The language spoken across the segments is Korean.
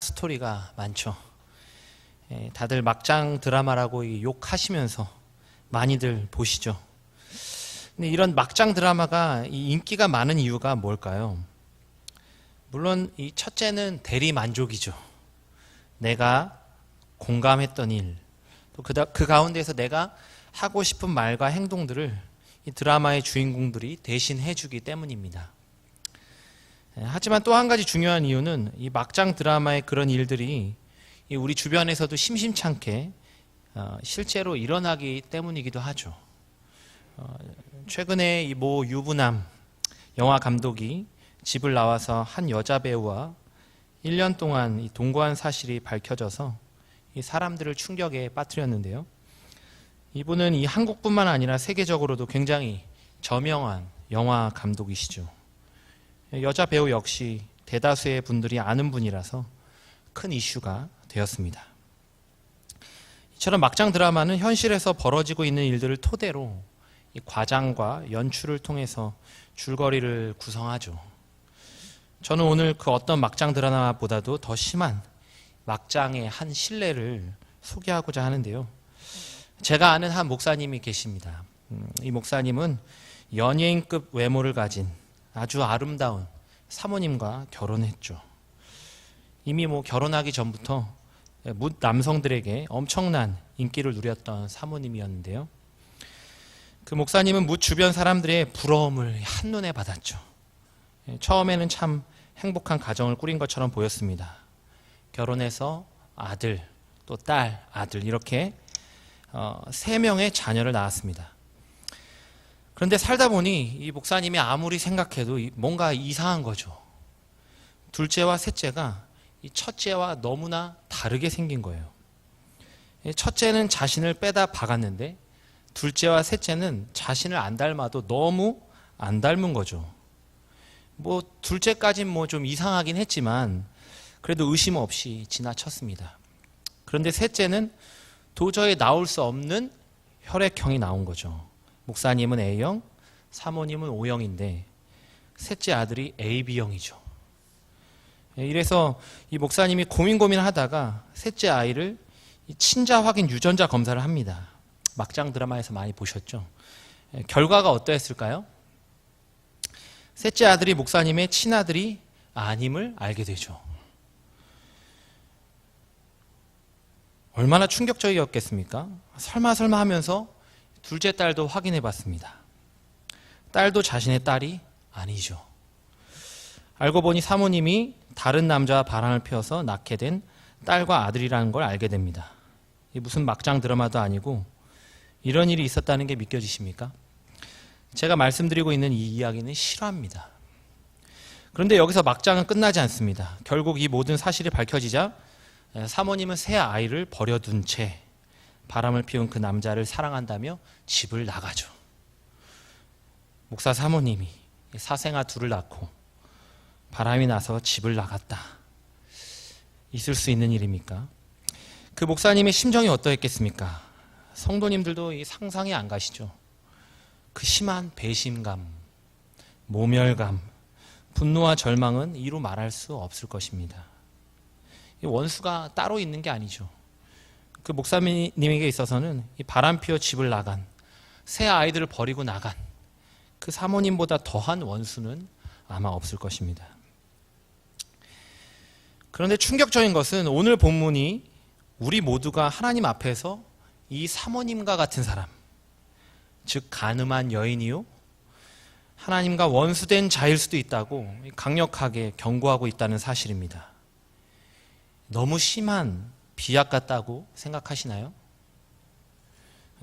스토리가 많죠. 다들 막장 드라마라고 욕하시면서 많이들 보시죠. 근데 이런 막장 드라마가 인기가 많은 이유가 뭘까요? 물론 이 첫째는 대리 만족이죠. 내가 공감했던 일, 또 그 가운데서 내가 하고 싶은 말과 행동들을 이 드라마의 주인공들이 대신 해주기 때문입니다. 하지만 또 한 가지 중요한 이유는 이 막장 드라마의 그런 일들이 우리 주변에서도 심심찮게 실제로 일어나기 때문이기도 하죠. 최근에 이 모 유부남 영화 감독이 집을 나와서 한 여자 배우와 1년 동안 동거한 사실이 밝혀져서 이 사람들을 충격에 빠뜨렸는데요. 이분은 이 한국뿐만 아니라 세계적으로도 굉장히 저명한 영화 감독이시죠. 여자 배우 역시 대다수의 분들이 아는 분이라서 큰 이슈가 되었습니다. 이처럼 막장 드라마는 현실에서 벌어지고 있는 일들을 토대로 이 과장과 연출을 통해서 줄거리를 구성하죠. 저는 오늘 그 어떤 막장 드라마보다도 더 심한 막장의 한 실례를 소개하고자 하는데요. 제가 아는 한 목사님이 계십니다. 이 목사님은 연예인급 외모를 가진 아주 아름다운 사모님과 결혼했죠. 이미 결혼하기 전부터 묻 남성들에게 엄청난 인기를 누렸던 사모님이었는데요. 그 목사님은 묻 주변 사람들의 부러움을 한눈에 받았죠. 처음에는 참 행복한 가정을 꾸린 것처럼 보였습니다. 결혼해서 아들, 또 딸, 아들 이렇게 3명의 자녀를 낳았습니다. 그런데 살다 보니 이 목사님이 아무리 생각해도 뭔가 이상한 거죠. 둘째와 셋째가 이 첫째와 너무나 다르게 생긴 거예요. 첫째는 자신을 빼다 박았는데 둘째와 셋째는 자신을 안 닮아도 너무 안 닮은 거죠. 둘째까지는 좀 이상하긴 했지만 그래도 의심 없이 지나쳤습니다. 그런데 셋째는 도저히 나올 수 없는 혈액형이 나온 거죠. 목사님은 A형, 사모님은 O형인데 셋째 아들이 AB형이죠. 이래서 이 목사님이 고민하다가 셋째 아이를 친자 확인 유전자 검사를 합니다. 막장 드라마에서 많이 보셨죠? 결과가 어떠했을까요? 셋째 아들이 목사님의 친아들이 아님을 알게 되죠. 얼마나 충격적이었겠습니까? 설마 하면서 둘째 딸도 확인해 봤습니다. 딸도 자신의 딸이 아니죠. 알고 보니 사모님이 다른 남자와 바람을 피워서 낳게 된 딸과 아들이라는 걸 알게 됩니다. 이게 무슨 막장 드라마도 아니고 이런 일이 있었다는 게 믿겨지십니까? 제가 말씀드리고 있는 이 이야기는 실화입니다. 그런데 여기서 막장은 끝나지 않습니다. 결국 이 모든 사실이 밝혀지자 사모님은 새 아이를 버려둔 채 바람을 피운 그 남자를 사랑한다며 집을 나가죠. 목사 사모님이 사생아 둘을 낳고 바람이 나서 집을 나갔다. 있을 수 있는 일입니까? 그 목사님의 심정이 어떠했겠습니까? 성도님들도 상상이 안 가시죠. 그 심한 배신감, 모멸감, 분노와 절망은 이루 말할 수 없을 것입니다. 원수가 따로 있는 게 아니죠. 그 목사님에게 있어서는 이 바람 피워 집을 나간, 새 아이들을 버리고 나간 그 사모님보다 더한 원수는 아마 없을 것입니다. 그런데 충격적인 것은 오늘 본문이 우리 모두가 하나님 앞에서 이 사모님과 같은 사람, 즉 간음한 여인이요 하나님과 원수된 자일 수도 있다고 강력하게 경고하고 있다는 사실입니다. 너무 심한 비약 같다고 생각하시나요?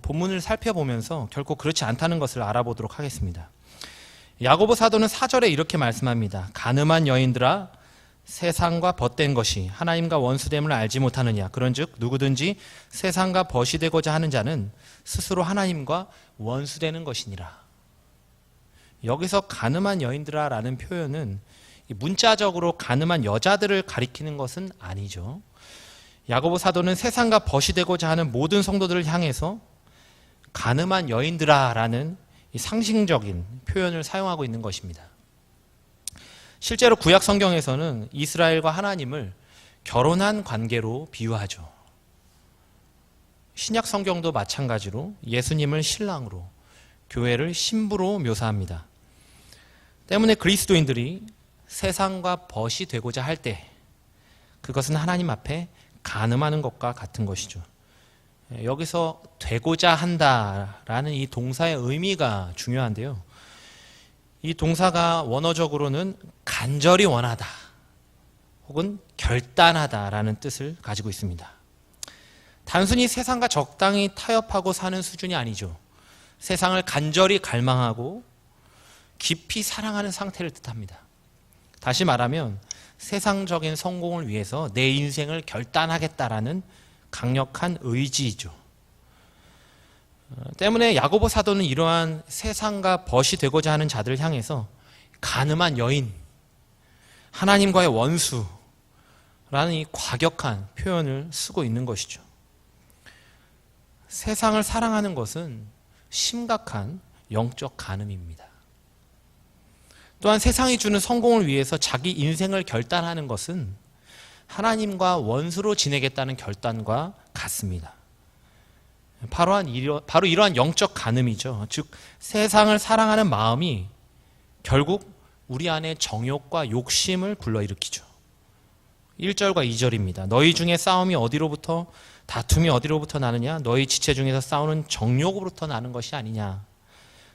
본문을 살펴보면서 결코 그렇지 않다는 것을 알아보도록 하겠습니다. 야고보 사도는 4절에 이렇게 말씀합니다. 간음한 여인들아 세상과 벗된 것이 하나님과 원수됨을 알지 못하느냐. 그런즉 누구든지 세상과 벗이 되고자 하는 자는 스스로 하나님과 원수되는 것이니라. 여기서 간음한 여인들아라는 표현은 문자적으로 간음한 여자들을 가리키는 것은 아니죠. 야고보 사도는 세상과 벗이 되고자 하는 모든 성도들을 향해서 간음한 여인들아라는 상징적인 표현을 사용하고 있는 것입니다. 실제로 구약 성경에서는 이스라엘과 하나님을 결혼한 관계로 비유하죠. 신약 성경도 마찬가지로 예수님을 신랑으로, 교회를 신부로 묘사합니다. 때문에 그리스도인들이 세상과 벗이 되고자 할 때 그것은 하나님 앞에 간음하는 것과 같은 것이죠. 여기서 되고자 한다라는 이 동사의 의미가 중요한데요. 이 동사가 원어적으로는 간절히 원하다 혹은 결단하다라는 뜻을 가지고 있습니다. 단순히 세상과 적당히 타협하고 사는 수준이 아니죠. 세상을 간절히 갈망하고 깊이 사랑하는 상태를 뜻합니다. 다시 말하면 세상적인 성공을 위해서 내 인생을 결단하겠다라는 강력한 의지이죠. 때문에 야고보 사도는 이러한 세상과 벗이 되고자 하는 자들을 향해서 간음한 여인, 하나님과의 원수라는 이 과격한 표현을 쓰고 있는 것이죠. 세상을 사랑하는 것은 심각한 영적 간음입니다. 또한 세상이 주는 성공을 위해서 자기 인생을 결단하는 것은 하나님과 원수로 지내겠다는 결단과 같습니다. 바로 이러한 영적 간음이죠. 즉 세상을 사랑하는 마음이 결국 우리 안에 정욕과 욕심을 불러일으키죠. 1절과 2절입니다. 너희 중에 싸움이 어디로부터, 다툼이 어디로부터 나느냐? 너희 지체 중에서 싸우는 정욕으로부터 나는 것이 아니냐?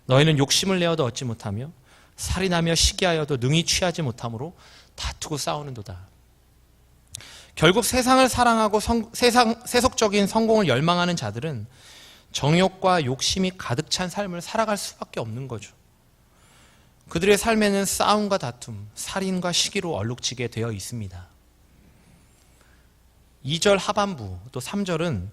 너희는 욕심을 내어도 얻지 못하며 살인하며 시기하여도 능히 취하지 못함으로 다투고 싸우는도다. 결국 세상을 사랑하고 세속적인 성공을 열망하는 자들은 정욕과 욕심이 가득 찬 삶을 살아갈 수밖에 없는 거죠. 그들의 삶에는 싸움과 다툼, 살인과 시기로 얼룩지게 되어 있습니다. 2절 하반부 또 3절은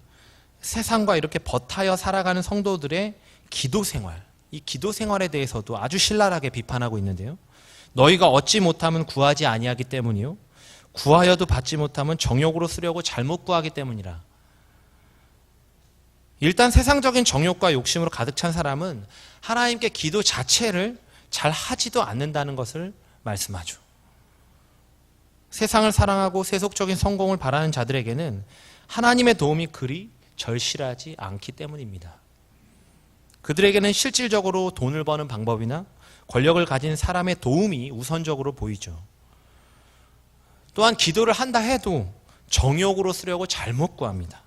세상과 이렇게 버타여 살아가는 성도들의 기도 생활, 이 기도 생활에 대해서도 아주 신랄하게 비판하고 있는데요. 너희가 얻지 못하면 구하지 아니하기 때문이요 구하여도 받지 못하면 정욕으로 쓰려고 잘못 구하기 때문이라. 일단 세상적인 정욕과 욕심으로 가득 찬 사람은 하나님께 기도 자체를 잘 하지도 않는다는 것을 말씀하죠. 세상을 사랑하고 세속적인 성공을 바라는 자들에게는 하나님의 도움이 그리 절실하지 않기 때문입니다. 그들에게는 실질적으로 돈을 버는 방법이나 권력을 가진 사람의 도움이 우선적으로 보이죠. 또한 기도를 한다 해도 정욕으로 쓰려고 잘못 구합니다.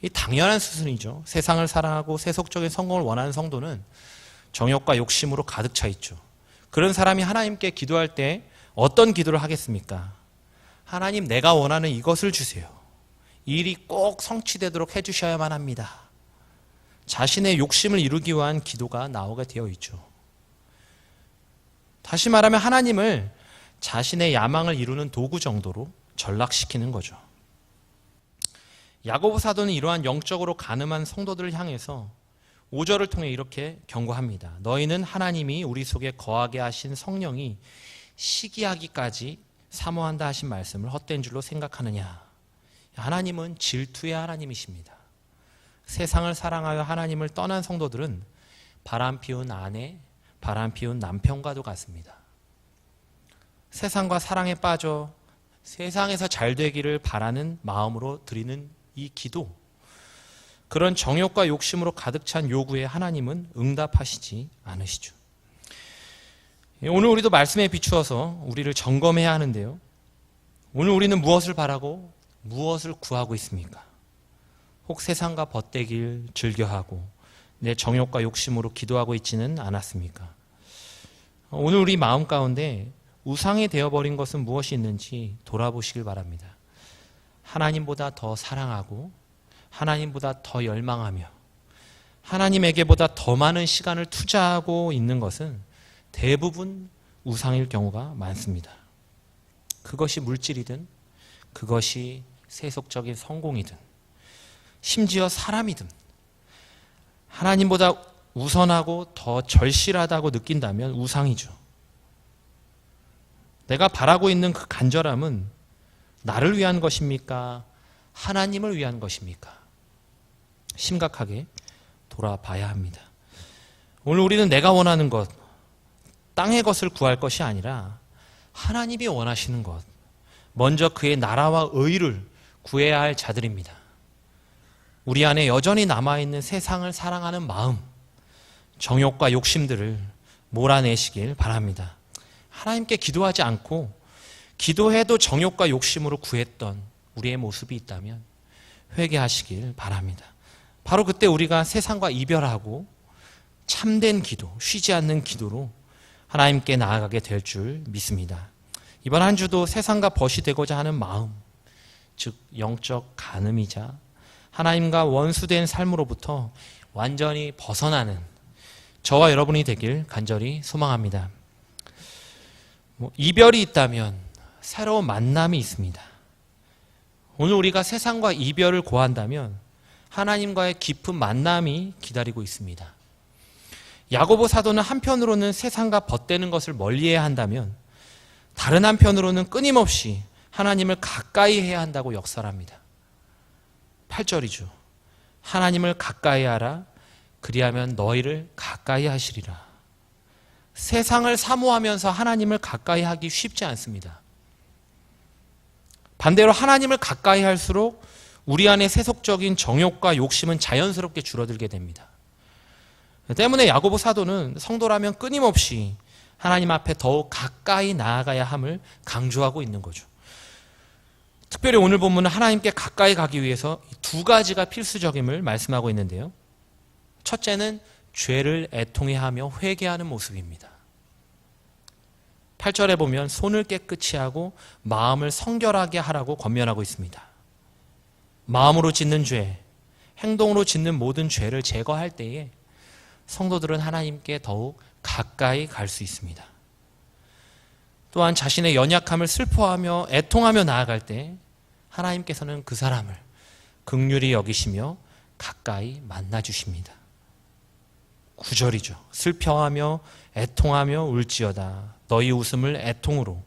이 당연한 수순이죠. 세상을 사랑하고 세속적인 성공을 원하는 성도는 정욕과 욕심으로 가득 차 있죠. 그런 사람이 하나님께 기도할 때 어떤 기도를 하겠습니까? 하나님, 내가 원하는 이것을 주세요. 이 일이 꼭 성취되도록 해주셔야만 합니다. 자신의 욕심을 이루기 위한 기도가 나오게 되어 있죠. 다시 말하면 하나님을 자신의 야망을 이루는 도구 정도로 전락시키는 거죠. 야고보 사도는 이러한 영적으로 간음한 성도들을 향해서 5절을 통해 이렇게 경고합니다. 너희는 하나님이 우리 속에 거하게 하신 성령이 시기하기까지 사모한다 하신 말씀을 헛된 줄로 생각하느냐? 하나님은 질투의 하나님이십니다. 세상을 사랑하여 하나님을 떠난 성도들은 바람 피운 아내, 바람 피운 남편과도 같습니다. 세상과 사랑에 빠져 세상에서 잘 되기를 바라는 마음으로 드리는 이 기도, 그런 정욕과 욕심으로 가득 찬 요구에 하나님은 응답하시지 않으시죠. 오늘 우리도 말씀에 비추어서 우리를 점검해야 하는데요. 오늘 우리는 무엇을 바라고 무엇을 구하고 있습니까? 혹 세상과 벗대길 즐겨하고 내 정욕과 욕심으로 기도하고 있지는 않았습니까? 오늘 우리 마음 가운데 우상이 되어버린 것은 무엇이 있는지 돌아보시길 바랍니다. 하나님보다 더 사랑하고 하나님보다 더 열망하며 하나님에게보다 더 많은 시간을 투자하고 있는 것은 대부분 우상일 경우가 많습니다. 그것이 물질이든 그것이 세속적인 성공이든 심지어 사람이든 하나님보다 우선하고 더 절실하다고 느낀다면 우상이죠. 내가 바라고 있는 그 간절함은 나를 위한 것입니까? 하나님을 위한 것입니까? 심각하게 돌아봐야 합니다. 오늘 우리는 내가 원하는 것, 땅의 것을 구할 것이 아니라 하나님이 원하시는 것, 먼저 그의 나라와 의를 구해야 할 자들입니다. 우리 안에 여전히 남아있는 세상을 사랑하는 마음, 정욕과 욕심들을 몰아내시길 바랍니다. 하나님께 기도하지 않고 기도해도 정욕과 욕심으로 구했던 우리의 모습이 있다면 회개하시길 바랍니다. 바로 그때 우리가 세상과 이별하고 참된 기도, 쉬지 않는 기도로 하나님께 나아가게 될 줄 믿습니다. 이번 한 주도 세상과 벗이 되고자 하는 마음, 즉 영적 간음이자 하나님과 원수된 삶으로부터 완전히 벗어나는 저와 여러분이 되길 간절히 소망합니다. 이별이 있다면 새로운 만남이 있습니다. 오늘 우리가 세상과 이별을 고한다면 하나님과의 깊은 만남이 기다리고 있습니다. 야고보 사도는 한편으로는 세상과 벗되는 것을 멀리해야 한다면 다른 한편으로는 끊임없이 하나님을 가까이 해야 한다고 역설합니다. 8절이죠. 하나님을 가까이 하라. 그리하면 너희를 가까이 하시리라. 세상을 사모하면서 하나님을 가까이 하기 쉽지 않습니다. 반대로 하나님을 가까이 할수록 우리 안에 세속적인 정욕과 욕심은 자연스럽게 줄어들게 됩니다. 때문에 야고보 사도는 성도라면 끊임없이 하나님 앞에 더욱 가까이 나아가야 함을 강조하고 있는 거죠. 특별히 오늘 본문은 하나님께 가까이 가기 위해서 두 가지가 필수적임을 말씀하고 있는데요. 첫째는 죄를 애통해하며 회개하는 모습입니다. 8절에 보면 손을 깨끗이 하고 마음을 성결하게 하라고 권면하고 있습니다. 마음으로 짓는 죄, 행동으로 짓는 모든 죄를 제거할 때에 성도들은 하나님께 더욱 가까이 갈 수 있습니다. 또한 자신의 연약함을 슬퍼하며 애통하며 나아갈 때 하나님께서는 그 사람을 긍휼히 여기시며 가까이 만나주십니다. 9절이죠. 슬퍼하며 애통하며 울지어다. 너희 웃음을 애통으로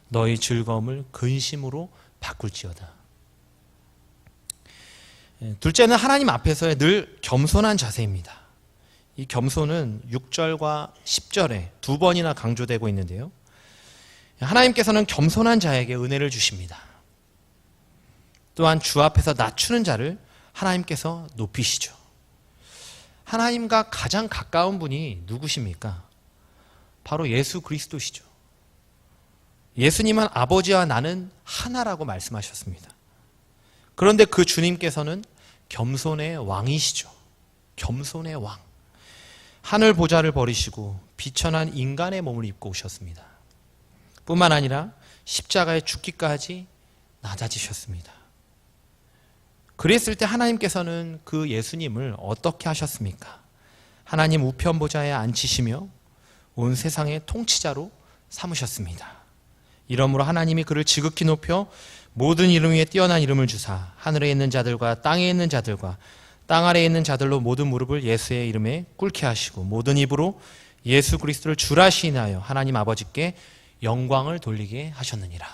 너희 즐거움을 근심으로 바꿀지어다. 둘째는 하나님 앞에서의 늘 겸손한 자세입니다. 이 겸손은 6절과 10절에 두 번이나 강조되고 있는데요. 하나님께서는 겸손한 자에게 은혜를 주십니다. 또한 주 앞에서 낮추는 자를 하나님께서 높이시죠. 하나님과 가장 가까운 분이 누구십니까? 바로 예수 그리스도시죠. 예수님은 아버지와 나는 하나라고 말씀하셨습니다. 그런데 그 주님께서는 겸손의 왕이시죠. 겸손의 왕. 하늘 보좌를 버리시고 비천한 인간의 몸을 입고 오셨습니다. 뿐만 아니라 십자가에 죽기까지 낮아지셨습니다. 그랬을 때 하나님께서는 그 예수님을 어떻게 하셨습니까? 하나님 우편 보좌에 앉히시며 온 세상의 통치자로 삼으셨습니다. 이러므로 하나님이 그를 지극히 높여 모든 이름 위에 뛰어난 이름을 주사 하늘에 있는 자들과 땅에 있는 자들과 땅 아래에 있는 자들로 모든 무릎을 예수의 이름에 꿇게 하시고 모든 입으로 예수 그리스도를 주라 시인하여 하나님 아버지께 영광을 돌리게 하셨느니라.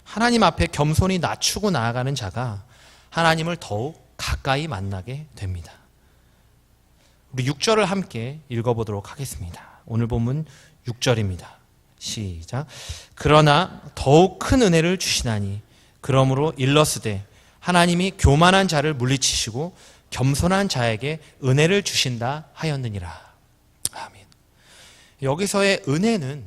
하나님 앞에 겸손히 낮추고 나아가는 자가 하나님을 더욱 가까이 만나게 됩니다. 우리 6절을 함께 읽어보도록 하겠습니다. 오늘 본문 6절입니다. 시작. 그러나 더욱 큰 은혜를 주시나니 그러므로 일러스되 하나님이 교만한 자를 물리치시고 겸손한 자에게 은혜를 주신다 하였느니라. 아멘. 여기서의 은혜는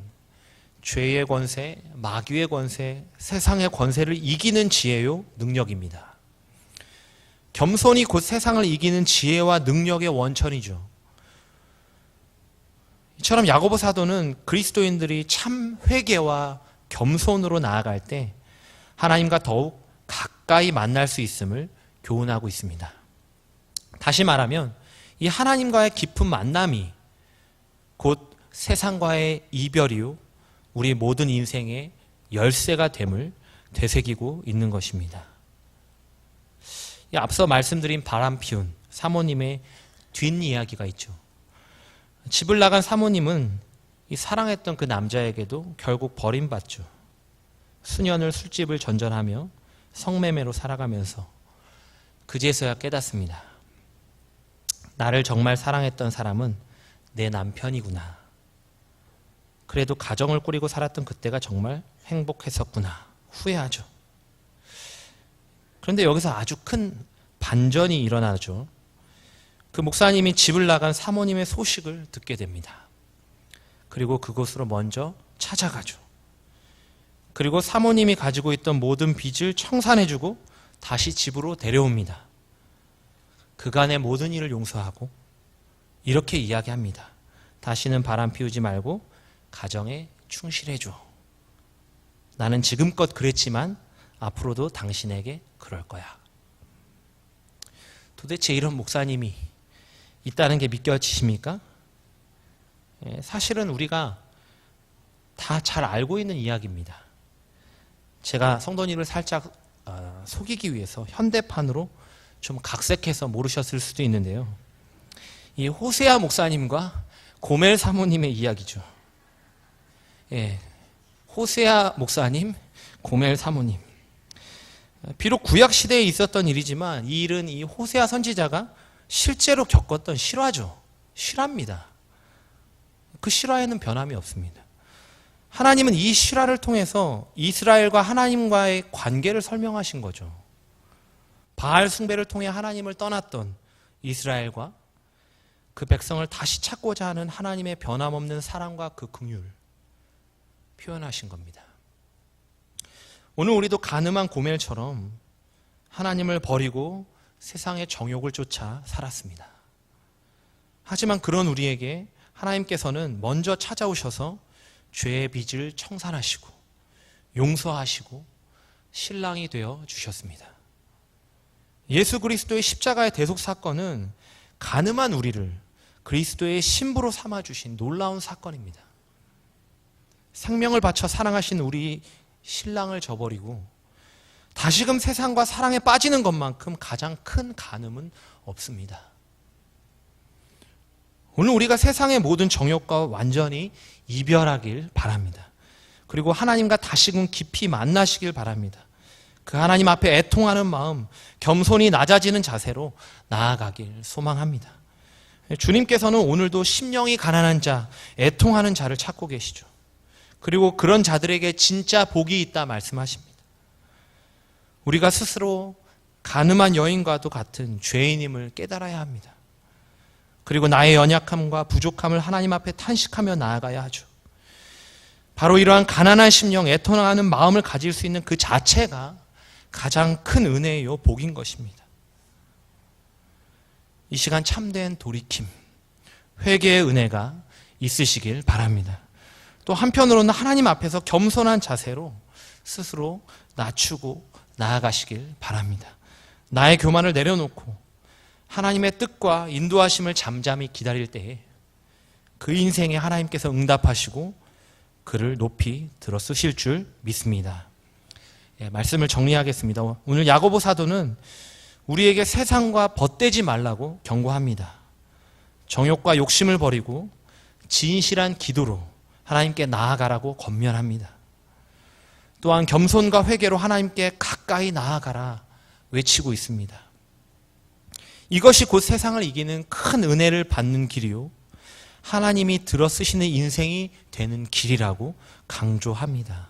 죄의 권세, 마귀의 권세, 세상의 권세를 이기는 지혜요 능력입니다. 겸손이 곧 세상을 이기는 지혜와 능력의 원천이죠. 이처럼 야고보 사도는 그리스도인들이 참 회개와 겸손으로 나아갈 때 하나님과 더욱 가까이 만날 수 있음을 교훈하고 있습니다. 다시 말하면 이 하나님과의 깊은 만남이 곧 세상과의 이별이요 우리 모든 인생의 열쇠가 됨을 되새기고 있는 것입니다. 앞서 말씀드린 바람 피운 사모님의 뒷이야기가 있죠. 집을 나간 사모님은 이 사랑했던 그 남자에게도 결국 버림받죠. 수년을 술집을 전전하며 성매매로 살아가면서 그제서야 깨닫습니다. 나를 정말 사랑했던 사람은 내 남편이구나. 그래도 가정을 꾸리고 살았던 그때가 정말 행복했었구나 후회하죠. 그런데 여기서 아주 큰 반전이 일어나죠. 그 목사님이 집을 나간 사모님의 소식을 듣게 됩니다. 그리고 그곳으로 먼저 찾아가죠. 그리고 사모님이 가지고 있던 모든 빚을 청산해주고 다시 집으로 데려옵니다. 그간의 모든 일을 용서하고 이렇게 이야기합니다. 다시는 바람 피우지 말고 가정에 충실해줘. 나는 지금껏 그랬지만 앞으로도 당신에게 그럴 거야. 도대체 이런 목사님이 있다는 게 믿겨지십니까? 사실은 우리가 다 잘 알고 있는 이야기입니다. 제가 성도님을 살짝 속이기 위해서 현대판으로 좀 각색해서 모르셨을 수도 있는데요. 이 호세아 목사님과 고멜 사모님의 이야기죠. 호세아 목사님, 고멜 사모님. 비록 구약 시대에 있었던 일이지만 이 일은 이 호세아 선지자가 실제로 겪었던 실화죠. 실화입니다. 그 실화에는 변함이 없습니다. 하나님은 이 실화를 통해서 이스라엘과 하나님과의 관계를 설명하신 거죠. 바알 숭배를 통해 하나님을 떠났던 이스라엘과 그 백성을 다시 찾고자 하는 하나님의 변함없는 사랑과 그 긍휼 표현하신 겁니다. 오늘 우리도 가늠한 고멜처럼 하나님을 버리고 세상의 정욕을 쫓아 살았습니다. 하지만 그런 우리에게 하나님께서는 먼저 찾아오셔서 죄의 빚을 청산하시고 용서하시고 신랑이 되어 주셨습니다. 예수 그리스도의 십자가의 대속 사건은 가늠한 우리를 그리스도의 신부로 삼아주신 놀라운 사건입니다. 생명을 바쳐 사랑하신 우리 신랑을 저버리고 다시금 세상과 사랑에 빠지는 것만큼 가장 큰 간음은 없습니다. 오늘 우리가 세상의 모든 정욕과 완전히 이별하길 바랍니다. 그리고 하나님과 다시금 깊이 만나시길 바랍니다. 그 하나님 앞에 애통하는 마음, 겸손히 낮아지는 자세로 나아가길 소망합니다. 주님께서는 오늘도 심령이 가난한 자, 애통하는 자를 찾고 계시죠. 그리고 그런 자들에게 진짜 복이 있다 말씀하십니다. 우리가 스스로 가늠한 여인과도 같은 죄인임을 깨달아야 합니다. 그리고 나의 연약함과 부족함을 하나님 앞에 탄식하며 나아가야 하죠. 바로 이러한 가난한 심령, 애통하는 마음을 가질 수 있는 그 자체가 가장 큰 은혜요 복인 것입니다. 이 시간 참된 돌이킴, 회개의 은혜가 있으시길 바랍니다. 또 한편으로는 하나님 앞에서 겸손한 자세로 스스로 낮추고 나아가시길 바랍니다. 나의 교만을 내려놓고 하나님의 뜻과 인도하심을 잠잠히 기다릴 때에 그 인생에 하나님께서 응답하시고 그를 높이 들어 쓰실 줄 믿습니다. 말씀을 정리하겠습니다. 오늘 야고보 사도는 우리에게 세상과 벗대지 말라고 경고합니다. 정욕과 욕심을 버리고 진실한 기도로 하나님께 나아가라고 권면합니다. 또한 겸손과 회개로 하나님께 가까이 나아가라 외치고 있습니다. 이것이 곧 세상을 이기는 큰 은혜를 받는 길이요 하나님이 들어 쓰시는 인생이 되는 길이라고 강조합니다.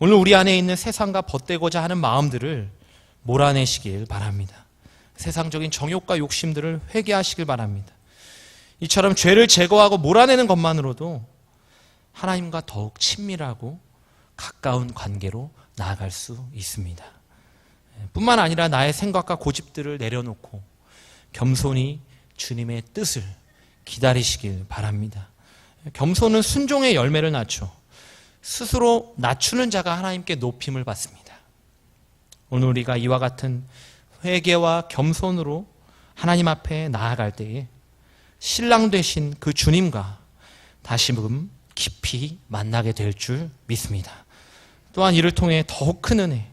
오늘 우리 안에 있는 세상과 벗대고자 하는 마음들을 몰아내시길 바랍니다. 세상적인 정욕과 욕심들을 회개하시길 바랍니다. 이처럼 죄를 제거하고 몰아내는 것만으로도 하나님과 더욱 친밀하고 가까운 관계로 나아갈 수 있습니다. 뿐만 아니라 나의 생각과 고집들을 내려놓고 겸손히 주님의 뜻을 기다리시길 바랍니다. 겸손은 순종의 열매를 낳죠. 스스로 낮추는 자가 하나님께 높임을 받습니다. 오늘 우리가 이와 같은 회개와 겸손으로 하나님 앞에 나아갈 때에 신랑 되신 그 주님과 다시금 깊이 만나게 될 줄 믿습니다. 또한 이를 통해 더욱 큰 은혜,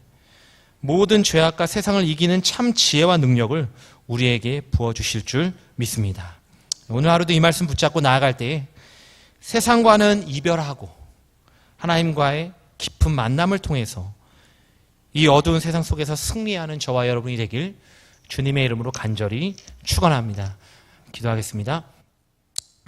모든 죄악과 세상을 이기는 참 지혜와 능력을 우리에게 부어주실 줄 믿습니다. 오늘 하루도 이 말씀 붙잡고 나아갈 때에 세상과는 이별하고 하나님과의 깊은 만남을 통해서 이 어두운 세상 속에서 승리하는 저와 여러분이 되길 주님의 이름으로 간절히 축원합니다. 기도하겠습니다.